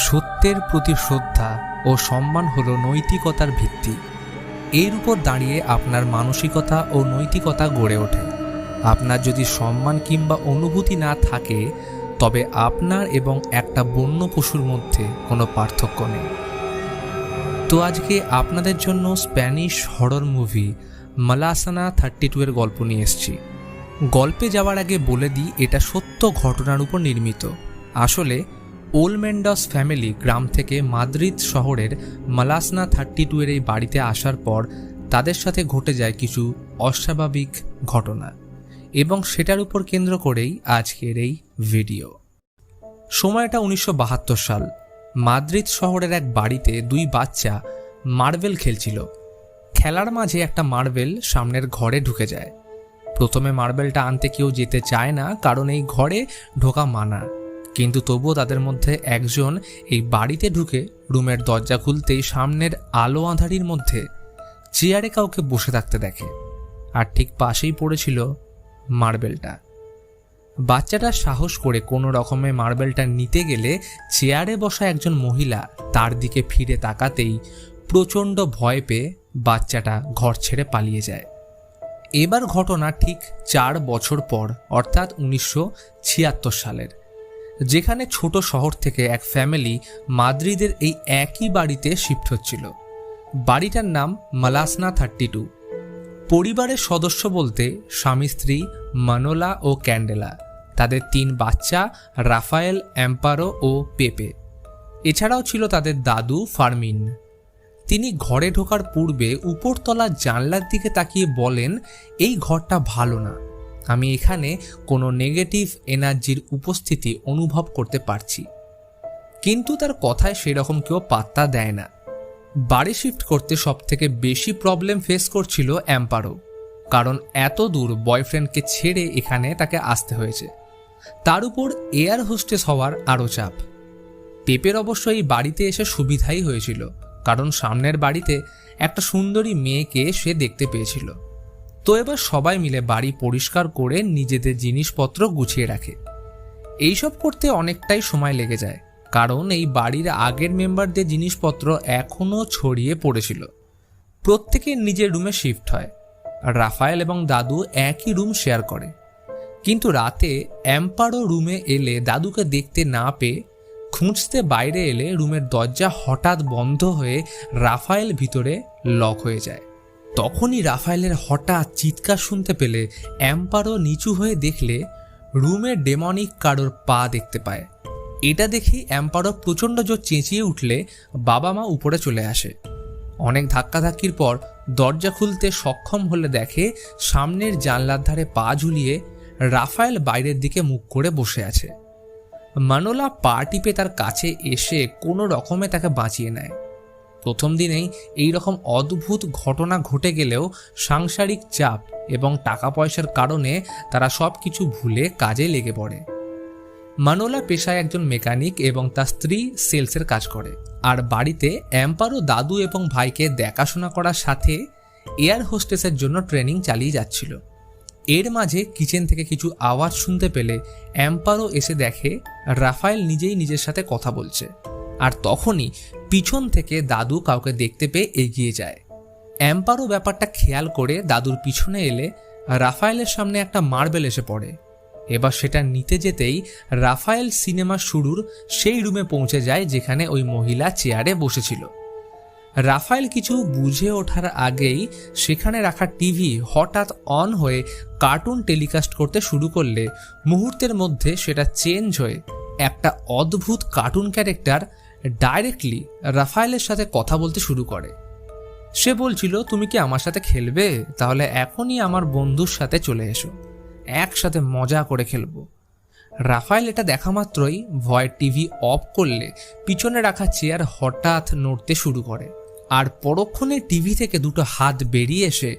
সত্যের প্রতি শ্রদ্ধা ও সম্মান হলো নৈতিকতার ভিত্তি। এর উপর দাঁড়িয়ে আপনার মানসিকতা ও নৈতিকতা গড়ে ওঠে। আপনার যদি সম্মান কিংবা অনুভূতি না থাকে, তবে আপনার এবং একটা বন্য পশুর মধ্যে কোনো পার্থক্য নেই। তো আজকে আপনাদের জন্য স্প্যানিশ হরর মুভি মালাসানা 32 এর গল্প নিয়ে এসেছি। গল্পে যাওয়ার আগে বলে দিই, এটা সত্য ঘটনার উপর নির্মিত। আসলে ওলমেন্ডস ফ্যামিলি গ্রাম থেকে মাদ্রিদ শহরের মালাসানা 32 এর এই বাড়িতে আসার পর তাদের সাথে ঘটে যায় কিছু অস্বাভাবিক ঘটনা, এবং সেটার উপর কেন্দ্র করেই আজকের এই ভিডিও। সময়টা 1972 সাল। মাদ্রিদ শহরের এক বাড়িতে দুই বাচ্চা মার্বেল খেলছিল। খেলার মাঝে একটা মার্বেল সামনের ঘরে ঢুকে যায়। প্রথমে মার্বেলটা আনতে কেউ যেতে চায় না, কারণ এই ঘরে ঢোকা মানা। কিন্তু তবুও তাদের মধ্যে একজন এই বাড়িতে ঢুকে রুমের দরজা খুলতেই সামনের আলো আঁধারির মধ্যে চেয়ারে কাউকে বসে থাকতে দেখে, আর ঠিক পাশেই পড়েছিল মার্বেলটা। বাচ্চাটা সাহস করে কোনো রকমে মার্বেলটা নিতে গেলে চেয়ারে বসা একজন মহিলা তার দিকে ফিরে তাকাতেই প্রচণ্ড ভয় পেয়ে বাচ্চাটা ঘর ছেড়ে পালিয়ে যায়। এবার ঘটনা ঠিক 4 বছর পর, অর্থাৎ 1976 সালের, যেখানে ছোট শহর থেকে এক ফ্যামিলি মাদ্রিদের এই একই বাড়িতে শিফট হচ্ছিল। বাড়িটার নাম মালাসানা 32। পরিবারের সদস্য বলতে স্বামী স্ত্রী মানোলা ও ক্যান্ডেলা, তাদের 3 বাচ্চা রাফায়েল, এম্পারো ও পেপে। এছাড়াও ছিল তাদের দাদু ফার্মিন। তিনি ঘরে ঢোকার পূর্বে উপরতলার জানলার দিকে তাকিয়ে বলেন, এই ঘরটা ভালো না, আমি এখানে কোনো নেগেটিভ এনার্জির উপস্থিতি অনুভব করতে পারছি। কিন্তু তার কথায় সেরকম কেউ পাত্তা দেয় না। বাড়ি শিফট করতে সবথেকে বেশি প্রবলেম ফেস করছিল এম্পারো, কারণ এত দূর বয়ফ্রেন্ডকে ছেড়ে এখানে তাকে আসতে হয়েছে। তার উপর এয়ার হোস্টেস হওয়ার আরও চাপ। পেপের অবশ্য এই বাড়িতে এসে সুবিধাই হয়েছিল, কারণ সামনের বাড়িতে একটা সুন্দরী মেয়েকে সে দেখতে পেয়েছিল। তো এবার সবাই মিলে বাড়ি পরিষ্কার করে নিজেদের জিনিসপত্র গুছিয়ে রাখে। এইসব করতে অনেকটাই সময় লেগে যায়, কারণ এই বাড়ির আগের মেম্বারদের জিনিসপত্র এখনও ছড়িয়ে পড়েছিল। প্রত্যেকে নিজের রুমে শিফট হয়। রাফায়েল এবং দাদু একই রুম শেয়ার করে। কিন্তু রাতে এম্পারো রুমে এলে দাদুকে দেখতে না পেয়ে খুঁজতে বাইরে এলে রুমের দরজা হঠাৎ বন্ধ হয়ে রাফায়েল ভিতরে লক হয়ে যায়। তখনই রাফায়েলের হঠাৎ চিৎকার শুনতে পেলে এম্পারো নিচু হয়ে দেখলে রুমে ডেমনিক কারোর পা দেখতে পায়। এটা দেখেই এম্পারো প্রচণ্ড জোর চেঁচিয়ে উঠলে বাবা মা উপরে চলে আসে। অনেক ধাক্কাধাক্কির পর দরজা খুলতে সক্ষম হলে দেখে সামনের জানলার ধারে পা ঝুলিয়ে রাফায়েল বাইরের দিকে মুখ করে বসে আছে। মানোলা পা টিপে তার কাছে এসে কোনো রকমে তাকে বাঁচিয়ে নেয়। প্রথম দিনেই এই রকম অদ্ভুত ঘটনা ঘটে গেলেও সাংসারিক চাপ এবং টাকা পয়সার কারণে তারা সব কিছু ভুলে কাজে লেগে পড়ে। মানোলা পেশায় একজন মেকানিক এবং তার স্ত্রী সেলসের কাজ করে, আর বাড়িতে এম্পারো দাদু এবং ভাইকে দেখাশোনা করার সাথে এয়ার হোস্টেসের জন্য ট্রেনিং চালিয়ে যাচ্ছিল। এর মাঝে কিচেন থেকে কিছু আওয়াজ শুনতে পেলে এম্পারো এসে দেখে রাফায়েল নিজেই নিজের সাথে কথা বলছে, আর তখনই পিছন থেকে দাদু কাউকে দেখতে পেয়ে এগিয়ে যায়। এম্পারো ব্যাপারটা খেয়াল করে দাদুর পিছনে এলে রাফায়েলের সামনে একটা মার্বেল এসে পড়ে। এবার সেটা নিতে যেতেই রাফায়েল সিনেমা শুরুর সেই রুমে পৌঁছে যায় যেখানে ওই মহিলা চেয়ারে বসেছিল। রাফায়েল কিছু বুঝে ওঠার আগেই সেখানে রাখা টিভি হঠাৎ অন হয়ে কার্টুন টেলিকাস্ট করতে শুরু করলে মুহূর্তের মধ্যে সেটা চেঞ্জ হয়ে একটা অদ্ভুত কার্টুন ক্যারেক্টার ডাইরেক্টলি রাফায়েলের সাথে কথা বলতে শুরু করে। সে বলছিল, তুমি কি আমার সাথে খেলবে? তাহলে এখনই আমার বন্ধুর সাথে চলে এসো, একসাথে মজা করে খেলবো। রাফায়েল এটা দেখা মাত্রই ভয় টিভি অফ করলে পিছনে রাখা চেয়ার হঠাৎ নড়তে শুরু করে, আর পরক্ষণে টিভি থেকে দুটো হাত বেরিয়ে এসে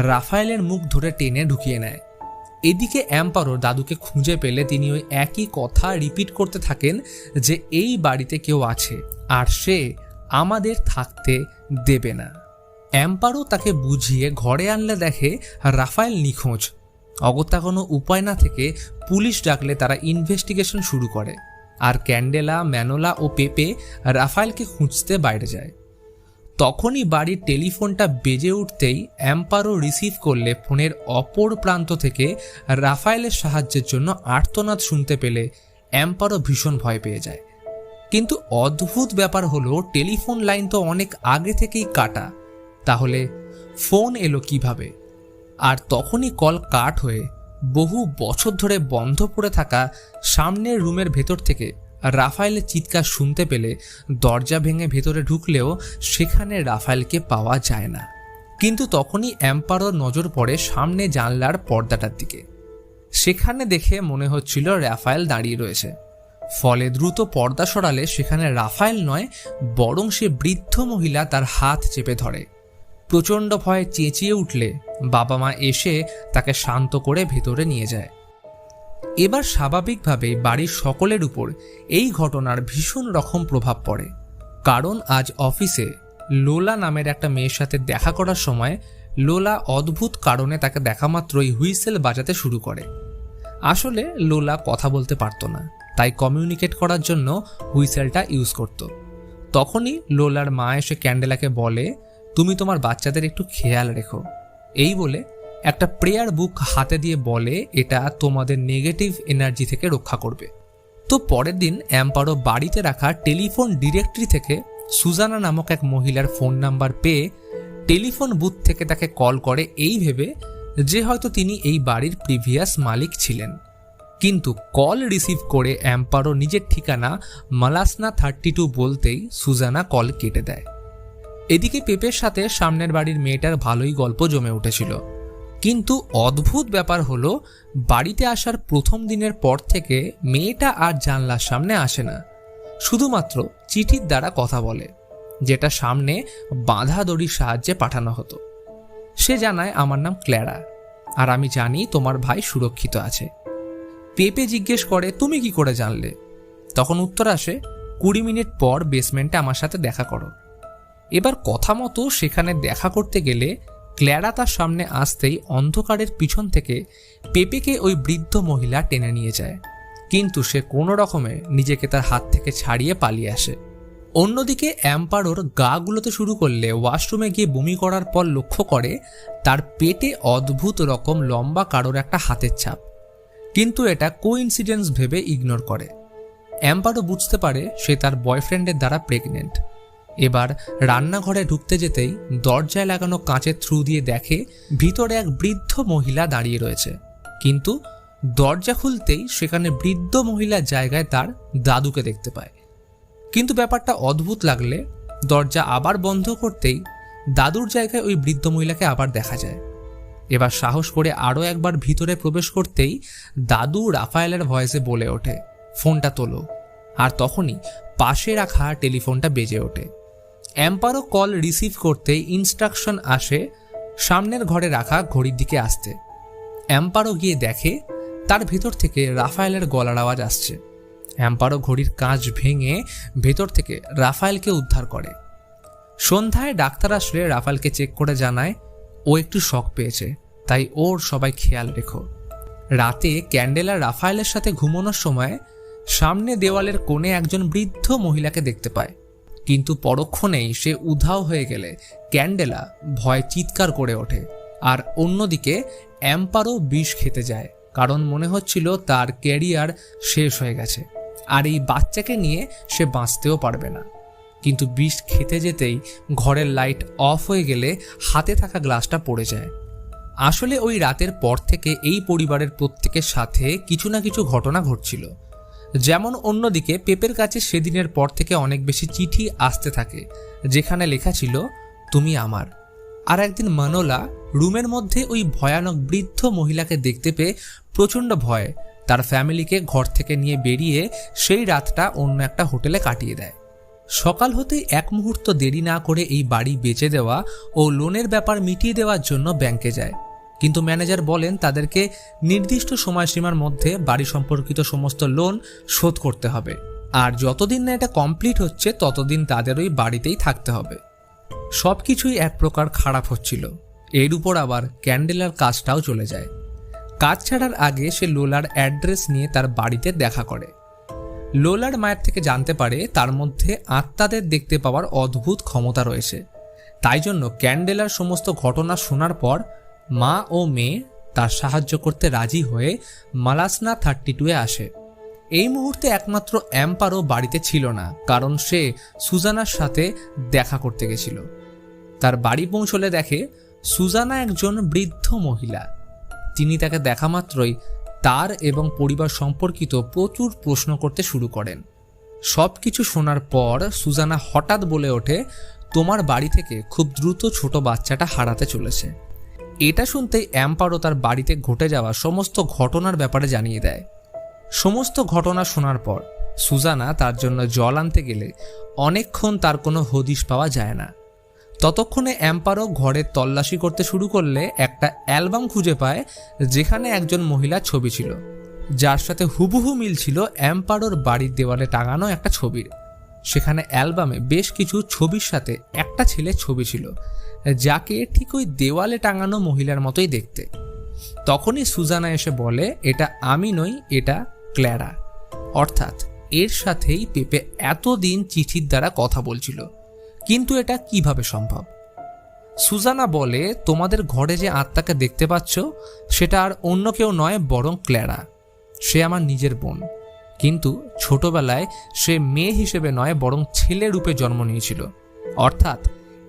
রাফায়েলের মুখ ধরে টেনে ঢুকিয়ে নেয়। এদিকে এম্পারো দাদুকে খুঁজে পেলে তিনি ওই একই কথা রিপিট করতে থাকেন যে এই বাড়িতে কেউ আছে আর সে আমাদের থাকতে দেবে না। এম্পারো তাকে বুঝিয়ে ঘরে আনলে দেখে রাফায়েল নিখোঁজ। অগত্যা কোনো উপায় না থেকে পুলিশ ডাকলে তারা ইনভেস্টিগেশন শুরু করে। আর ক্যান্ডেলা, ম্যানোলা ও পেপে রাফায়েলকে খুঁজতে বাইরে যায়। তখনই বাড়ির টেলিফোনটা বেজে উঠতেই অ্যাম্পারো রিসিভ করলে ফোনের অপর প্রান্ত থেকে রাফায়েলের সাহায্যের জন্য আর্তনাদ শুনতে পেলে অ্যাম্পারো ভীষণ ভয় পেয়ে যায়। কিন্তু অদ্ভুত ব্যাপার হলো টেলিফোন লাইন তো অনেক আগে থেকেই কাটা, তাহলে ফোন এলো কিভাবে? আর তখনই কল কাট হয়ে বহু বছর ধরে বন্ধ পড়ে থাকা সামনের রুমের ভেতর থেকে রাফায়েলের চিৎকার শুনতে পেলে দরজা ভেঙে ভেতরে ঢুকলেও সেখানে রাফায়েলকে পাওয়া যায় না। কিন্তু তখনই অ্যাম্পারোর নজর পড়ে সামনে জানলার পর্দাটার দিকে। সেখানে দেখে মনে হচ্ছিল রাফায়েল দাঁড়িয়ে রয়েছে। ফলে দ্রুত পর্দা সরালে সেখানে রাফায়েল নয়, বরং সে বৃদ্ধ মহিলা তার হাত চেপে ধরে। প্রচণ্ড ভয়ে চেঁচিয়ে উঠলে বাবা মা এসে তাকে শান্ত করে ভেতরে নিয়ে যায়। এবার স্বাভাবিকভাবেই বাড়ির সকলের উপর এই ঘটনার ভীষণ রকম প্রভাব পড়ে। কারণ আজ অফিসে লোলা নামের একটা মেয়ের সাথে দেখা করার সময় লোলা অদ্ভুত কারণে তাকে দেখা মাত্রই হুইসেল বাজাতে শুরু করে। আসলে লোলা কথা বলতে পারত না, তাই কমিউনিকেট করার জন্য হুইসেলটা ইউজ করত। তখনই লোলার মা এসে ক্যান্ডেলাকে বলে, তুমি তোমার বাচ্চাদের একটু খেয়াল রেখো। এই বলে একটা প্রেয়ার বুক হাতে দিয়ে বলে, এটা তোমাদের নেগেটিভ এনার্জি থেকে রক্ষা করবে। তো পরের দিন অ্যাম্পারো বাড়িতে রাখা টেলিফোন ডিরেক্টরি থেকে সুজানা নামক এক মহিলার ফোন নাম্বার পেয়ে টেলিফোন বুথ থেকে তাকে কল করে, এই ভেবে যে হয়তো তিনি এই বাড়ির প্রিভিয়াস মালিক ছিলেন। কিন্তু কল রিসিভ করে অ্যাম্পারো নিজের ঠিকানা মালাসনা 32 বলতেই সুজানা কল কেটে দেয়। এদিকে পেপের সাথে সামনের বাড়ির মেয়েটার ভালোই গল্প জমে উঠেছিল। কিন্তু অদ্ভুত ব্যাপার হলো, বাড়িতে আসার প্রথম দিনের পর থেকে মেয়েটা আর জানলার সামনে আসে না, শুধুমাত্র চিঠির দ্বারা কথা বলে, যেটা সামনে বাঁধা দড়ির সাহায্যে পাঠানো হতো। সে জানায়, আমার নাম ক্ল্যারা, আর আমি জানি তোমার ভাই সুরক্ষিত আছে। পেপে জিজ্ঞেস করে, তুমি কি করে জানলে? তখন উত্তর আসে, 20 মিনিট পর বেসমেন্টে আমার সাথে দেখা করো। এবার কথা মতো সেখানে দেখা করতে গেলে ক্ল্যারা তার সামনে আসতেই অন্ধকারের পিছন থেকে পেপেকে ওই বৃদ্ধ মহিলা টেনে নিয়ে যায়। কিন্তু সে কোনো রকমে নিজেকে তার হাত থেকে ছাড়িয়ে পালিয়ে আসে। অন্যদিকে অ্যাম্পারোর গা গুলোতে শুরু করলে ওয়াশরুমে গিয়ে বমি করার পর লক্ষ্য করে তার পেটে অদ্ভুত রকম লম্বা কারোর একটা হাতের ছাপ, কিন্তু এটা কোইন্সিডেন্স ভেবে ইগনোর করে। অ্যাম্পারো বুঝতে পারে সে তার বয়ফ্রেন্ডের দ্বারা প্রেগনেন্ট। এবার রান্নাঘরে ঢুকতে যেতেই দরজায় লাগানো কাঁচের থ্রু দিয়ে দেখে ভিতরে এক বৃদ্ধ মহিলা দাঁড়িয়ে রয়েছে। কিন্তু দরজা খুলতেই সেখানে বৃদ্ধ মহিলার জায়গায় তার দাদুকে দেখতে পায়। কিন্তু ব্যাপারটা অদ্ভুত লাগলে দরজা আবার বন্ধ করতেই দাদুর জায়গায় ওই বৃদ্ধ মহিলাকে আবার দেখা যায়। এবার সাহস করে আরও একবার ভিতরে প্রবেশ করতেই দাদু রাফায়েলের ভয়েসে বলে ওঠে, ফোনটা তোলো। আর তখনই পাশে রাখা টেলিফোনটা বেজে ওঠে। অ্যাম্পারো কল রিসিভ করতে ইনস্ট্রাকশন আসে সামনের ঘরে রাখা ঘড়ির দিকে আসতে। অ্যাম্পারো গিয়ে দেখে তার ভেতর থেকে রাফায়েলের গলার আওয়াজ আসছে। অ্যাম্পারো ঘড়ির কাঁচ ভেঙে ভেতর থেকে রাফায়েলকে উদ্ধার করে। সন্ধ্যায় ডাক্তার আসলে রাফায়েলকে চেক করে জানায় ও একটু শক পেয়েছে, তাই ওর সবাই খেয়াল রেখো। রাতে ক্যান্ডেলা রাফায়েলের সাথে ঘুমানোর সময় সামনে দেওয়ালের কোণে একজন বৃদ্ধ মহিলাকে দেখতে পায়, কিন্তু পরক্ষণেই সে উধাও হয়ে গেলে ক্যান্ডেলা ভয় চিৎকার করে ওঠে। আর অন্যদিকে অ্যাম্পারো বিষ খেতে যায়, কারণ মনে হচ্ছিল তার ক্যারিয়ার শেষ হয়ে গেছে আর এই বাচ্চাকে নিয়ে সে বাঁচতেও পারবে না। কিন্তু বিষ খেতে যেতেই ঘরের লাইট অফ হয়ে গেলে হাতে থাকা গ্লাসটা পড়ে যায়। আসলে ওই রাতের পর থেকে এই পরিবারের প্রত্যেকের সাথে কিছু না কিছু ঘটনা ঘটছিল। যেমন অন্যদিকে পেপের কাছে সেদিনের পর থেকে অনেক বেশি চিঠি আসতে থাকে, যেখানে লেখা ছিল তুমি আমার। আর একদিন মানোলা রুমের মধ্যে ওই ভয়ানক বৃদ্ধ মহিলাকে দেখতে পেয়ে প্রচণ্ড ভয়ে তার ফ্যামিলিকে ঘর থেকে নিয়ে বেরিয়ে সেই রাতটা অন্য একটা হোটেলে কাটিয়ে দেয়। সকাল হতেই এক মুহূর্ত দেরি না করে এই বাড়ি বেচে দেওয়া ও লোনের ব্যাপার মিটিয়ে দেওয়ার জন্য ব্যাংকে যায়। কিন্তু ম্যানেজার বলেন তাদেরকে নির্দিষ্ট সময়সীমার মধ্যে বাড়ি সম্পর্কিত সমস্ত লোন শোধ করতে হবে, আর যতদিন না এটা কমপ্লিট হচ্ছে ততদিন তাদের ওই বাড়িতেই থাকতে হবে। সব কিছুই এক প্রকার খারাপ হচ্ছিল। এর উপর আবার ক্যান্ডেলার কাজটাও চলে যায়। কাজ ছাড়ার আগে সে লোলার অ্যাড্রেস নিয়ে তার বাড়িতে দেখা করে। লোলার মায়ের থেকে জানতে পারে তার মধ্যে আত্মাদের দেখতে পাওয়ার অদ্ভুত ক্ষমতা রয়েছে। তাই জন্য ক্যান্ডেলার সমস্ত ঘটনা শোনার পর মা ও মেয়ে তার সাহায্য করতে রাজি হয়ে মালাসনা 32-এ আসে। এই মুহূর্তে একমাত্র অ্যাম্পারও বাড়িতে ছিল না, কারণ সে সুজানার সাথে দেখা করতে গেছিল। তার বাড়ি পৌঁছলে দেখে সুজানা একজন বৃদ্ধ মহিলা। তিনি তাকে দেখা মাত্রই তার এবং পরিবার সম্পর্কিত প্রচুর প্রশ্ন করতে শুরু করেন। সব কিছু শোনার পর সুজানা হঠাৎ বলে ওঠে, তোমার বাড়ি থেকে খুব দ্রুত ছোট বাচ্চাটা হারাতে চলেছে। এটা শুনতেই অ্যাম্পারও তার বাড়িতে ঘটে যাওয়া সমস্ত ঘটনার ব্যাপারে জানিয়ে দেয়। সমস্ত ঘটনা শোনার পর সুজানা তার জন্য জল আনতে গেলে অনেকক্ষণ তার কোনো হদিশ পাওয়া যায় না। ততক্ষণে অ্যাম্পারও ঘরের তল্লাশি করতে শুরু করলে একটা অ্যালবাম খুঁজে পায়, যেখানে একজন মহিলার ছবি ছিল, যার সাথে হুবহু মিল ছিল অ্যাম্পারোর বাড়ির দেওয়ালে টাঙানো একটা ছবির। সেখানে অ্যালবামে বেশ কিছু ছবির সাথে একটা ছেলের ছবি ছিল, যাকে ঠিক ওই দেওয়ালে টাঙানো মহিলার মতোই দেখতে। তখনই সুজানা এসে বলে, এটা আমি নই, এটা ক্ল্যারা। অর্থাৎ এর সাথেই পেপে এতদিন চিঠির দ্বারা কথা বলছিল। কিন্তু এটা কিভাবে সম্ভব? সুজানা বলে, তোমাদের ঘরে যে আত্মাকে দেখতে পাচ্ছ সেটা আর অন্য কেউ নয়, বরং ক্ল্যারা। সে আমার নিজের বোন, কিন্তু ছোটবেলায় সে মেয়ে হিসেবে নয়, বরং ছেলে রূপে জন্ম নিয়েছিল। অর্থাৎ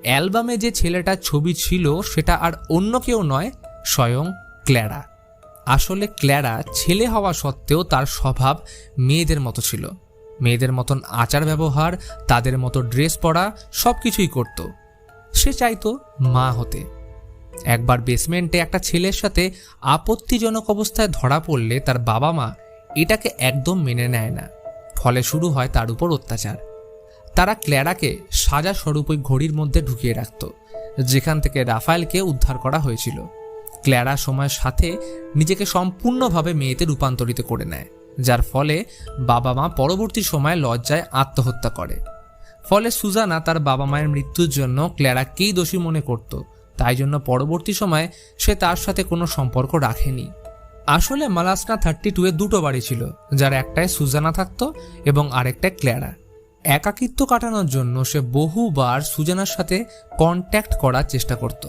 অ্যালবামে যে ছেলেটার ছবি ছিল সেটা আর অন্য কেউ নয়, স্বয়ং ক্ল্যারা। আসলে ক্ল্যারা ছেলে হওয়া সত্ত্বেও তার স্বভাব মেয়েদের মতো ছিল। মেয়েদের মতন আচার ব্যবহার, তাদের মতো ড্রেস পরা, সব কিছুই করত। সে চাইতো মা হতে। একবার বেসমেন্টে একটা ছেলের সাথে আপত্তিজনক অবস্থায় ধরা পড়লে তার বাবা মা এটাকে একদম মেনে নেয় না। ফলে শুরু হয় তার উপর অত্যাচার। তারা ক্ল্যারাকে সাজা স্বরূপ ওই ঘড়ির মধ্যে ঢুকিয়ে রাখত, যেখান থেকে রাফায়েলকে উদ্ধার করা হয়েছিল। ক্ল্যারা সময়ের সাথে নিজেকে সম্পূর্ণভাবে মেয়েতে রূপান্তরিত করে নেয়, যার ফলে বাবা মা পরবর্তী সময়ে লজ্জায় আত্মহত্যা করে। ফলে সুজানা তার বাবা মায়ের মৃত্যুর জন্য ক্ল্যারাকেই দোষী মনে করত। তাই জন্য পরবর্তী সময়ে সে তার সাথে কোনো সম্পর্ক রাখেনি। আসলে মালাসনা 32-এ দুটো বাড়ি ছিল, যার একটায় সুজানা থাকত এবং আরেকটায় ক্ল্যারা। একাকিত্ব কাটানোর জন্য সে বহুবার সুজানার সাথে কন্ট্যাক্ট করার চেষ্টা করত,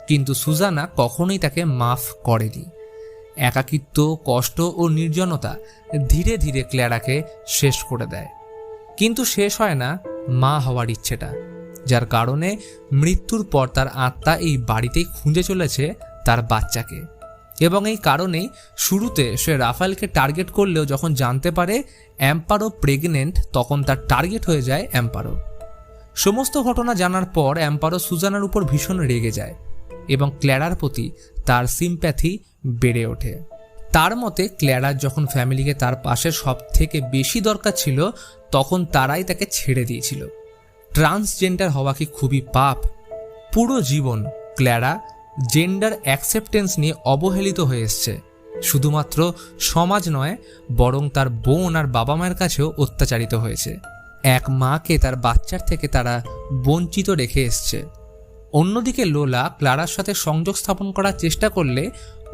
কিন্তু সুজানা কখনোই তাকে মাফ করেনি। একাকিত্ব, কষ্ট ও নির্জনতা ধীরে ধীরে ক্ল্যারাকে শেষ করে দেয়। কিন্তু শেষ হয় না মা হওয়ার ইচ্ছেটা, যার কারণে মৃত্যুর পর তার আত্মা এই বাড়িতেই খুঁজে চলেছে তার বাচ্চাকে। এবং এই কারণেই শুরুতে সে রাফায়েলকে টার্গেট করলেও যখন জানতে পারে অ্যাম্পারো প্রেগনেন্ট, তখন তার টার্গেট হয়ে যায় অ্যাম্পারো। সমস্ত ঘটনা জানার পর অ্যাম্পারো সুজানার উপর ভীষণ রেগে যায় এবং ক্ল্যারার প্রতি তার সিম্প্যাথি বেড়ে ওঠে। তার মতে ক্ল্যারার যখন ফ্যামিলিকে তার পাশে সব থেকে বেশি দরকার ছিল, তখন তারাই তাকে ছেড়ে দিয়েছিল। ট্রান্সজেন্ডার হওয়া কি খুবই পাপ? পুরো জীবন ক্ল্যারা জেন্ডার অ্যাকসেপ্টেন্স নিয়ে অবহেলিত হয়ে এসছে। শুধুমাত্র সমাজ নয়, বরং তার বোন আর বাবা মায়ের কাছেও অত্যাচারিত হয়েছে। এক মাকে তার বাচ্চার থেকে তারা বঞ্চিত রেখে এসছে। অন্যদিকে লোলা ক্লারার সাথে সংযোগ স্থাপন করার চেষ্টা করলে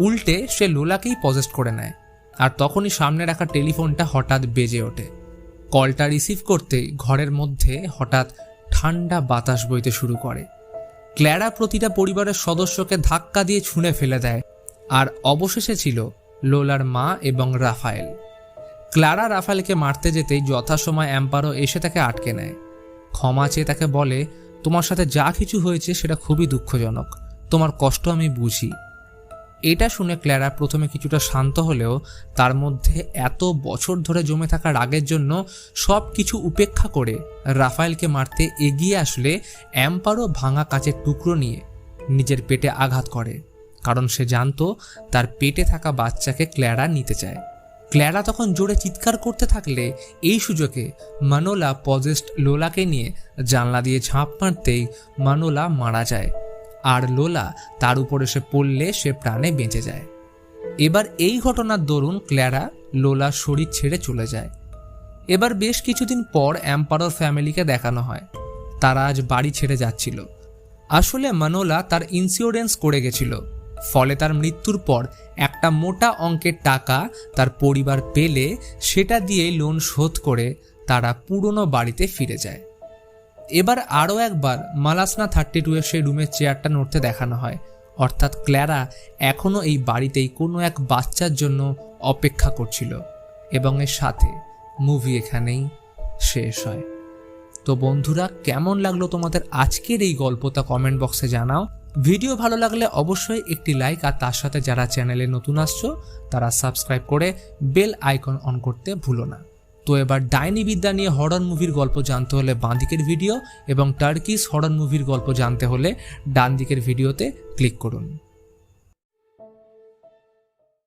উল্টে সে লোলাকেই পজেস্ট করে নেয়। আর তখনই সামনে রাখা টেলিফোনটা হঠাৎ বেজে ওঠে। কলটা রিসিভ করতেই ঘরের মধ্যে হঠাৎ ঠান্ডা বাতাস বইতে শুরু করে। ক্ল্যারা প্রতিটা পরিবারের সদস্যকে ধাক্কা দিয়ে ছুঁড়ে ফেলে দেয়, আর অবশেষে ছিল লোলার মা এবং রাফায়েল। ক্লারা রাফায়েলকে মারতে যেতেই যথাসময় অ্যাম্পারো এসে তাকে আটকে নেয়। ক্ষমা চেয়ে তাকে বলে, তোমার সাথে যা কিছু হয়েছে সেটা খুবই দুঃখজনক, তোমার কষ্ট আমি বুঝি। এটা শুনে ক্ল্যারা প্রথমে কিছুটা শান্ত হলেও তার মধ্যে এত বছর ধরে জমে থাকা রাগের জন্য সব কিছু উপেক্ষা করে রাফায়েলকে মারতে এগিয়ে আসলে অ্যাম্পারো ভাঙা কাচের টুকরো নিয়ে নিজের পেটে আঘাত করে, কারণ সে জানতো তার পেটে থাকা বাচ্চাকে ক্ল্যারা নিতে চায়। ক্ল্যারা তখন জোরে চিৎকার করতে থাকলে এই সুযোগে মানোলা পজেস্ট লোলাকে নিয়ে জানলা দিয়ে ঝাঁপ মারতেই মানোলা মারা যায়, আর লোলা তার উপর এসে পড়লে সে প্রাণে বেঁচে যায়। এবার এই ঘটনার দরুন ক্ল্যারা লোলার শরীর ছেড়ে চলে যায়। এবার বেশ কিছুদিন পর অ্যাম্পারোর ফ্যামিলিকে দেখানো হয় তারা আজ বাড়ি ছেড়ে যাচ্ছিল। আসলে মানোলা তার ইন্স্যুরেন্স করে গেছিল, ফলে তার মৃত্যুর পর একটা মোটা অঙ্কের টাকা তার পরিবার পেলে সেটা দিয়ে লোন শোধ করে তারা পুরনো বাড়িতে ফিরে যায়। এবার আরও একবার মালাসনা 32-এর সেই রুমের চেয়ারটা নড়তে দেখানো হয়, অর্থাৎ ক্ল্যারা এখনও এই বাড়িতেই কোনো এক বাচ্চার জন্য অপেক্ষা করছিল। এবং এর সাথে মুভি এখানেই শেষ হয়। তো বন্ধুরা, কেমন লাগলো তোমাদের আজকের এই গল্পটা কমেন্ট বক্সে জানাও। ভিডিও ভালো লাগলে অবশ্যই একটি লাইক, আর তার সাথে যারা চ্যানেলে নতুন আসছো তারা সাবস্ক্রাইব করে বেল আইকন অন করতে ভুলো না। তো এবার ডাইনি বিদ্যা নিয়ে হরর মুভির গল্প জানতে হলে বাঁ দিকের ভিডিও এবং টার্কিশ হরর মুভির গল্প জানতে হলে ডান দিকের ভিডিওতে ক্লিক করুন।